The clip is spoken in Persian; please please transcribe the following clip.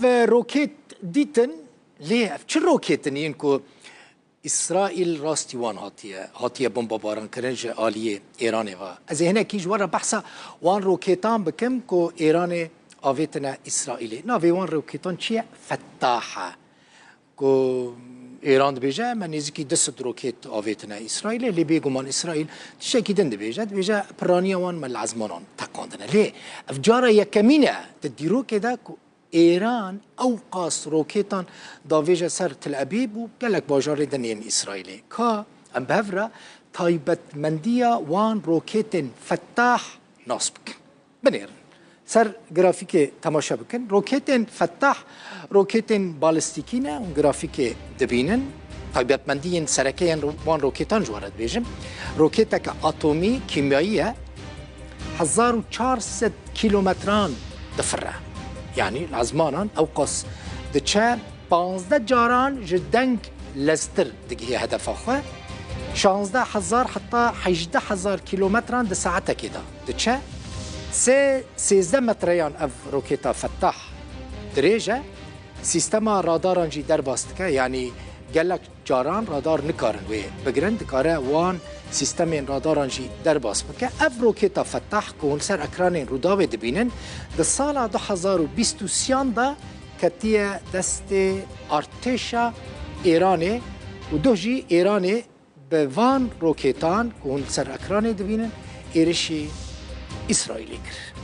روکت دیتن ليه چه روکتن اینکو اسرائیل راستی وان هاتیه بمباران کرنج عالیه ایرانه و از هنا کیج ورا بحثا وان روکتان بکم کو ایران آویتنا اسرائیلی ناوی وان روکتان چیه فتاحه کو ایران دبیجه من نزدیکی 10 روکت آویتنا اسرائیل لی بیگمان اسرائیل تشکی دند بیجه پرانی وان مل عزمانان تقاندنه لی افجارا یکمینه تدیرو کدا ایران اوقاس روکتان داویجه سر تل ابیب و گلک باجار دنین اسرائیلی که ام بهفره تایبت مندیا وان روکتن فتاح نصبک بنیرن سر گرافیک تماشا بکن روکتن فتاح روکتن بالستیکینه اون گرافیک دبینن تایبت مندین سرکیان وان روکتان جوارد بیجم روکتک اتمی کیمیاییه 1400 کیلومتران دفره يعني العزمانان اوقاس دچه 15 جاران جدنك لستر دقي هدف اخوه 16000 حتى 18000 كيلومتران ده ساعته كده دچه 13 متريان اف روكيتا فتح دريجه سيستما راداران جي در باستكه يعني قالك جاران رادار نكارن و بگرن دكاره وان سیستم راداران جی در باز بکه اف روکتا فتح کون سر اکران روداوی دبینن در سال 2023 دا کتیه دست ارتشا ایرانه و دو جی ایرانه به وان روکتان کون سر اکران دبینن ایرشی اسرائیلی کرد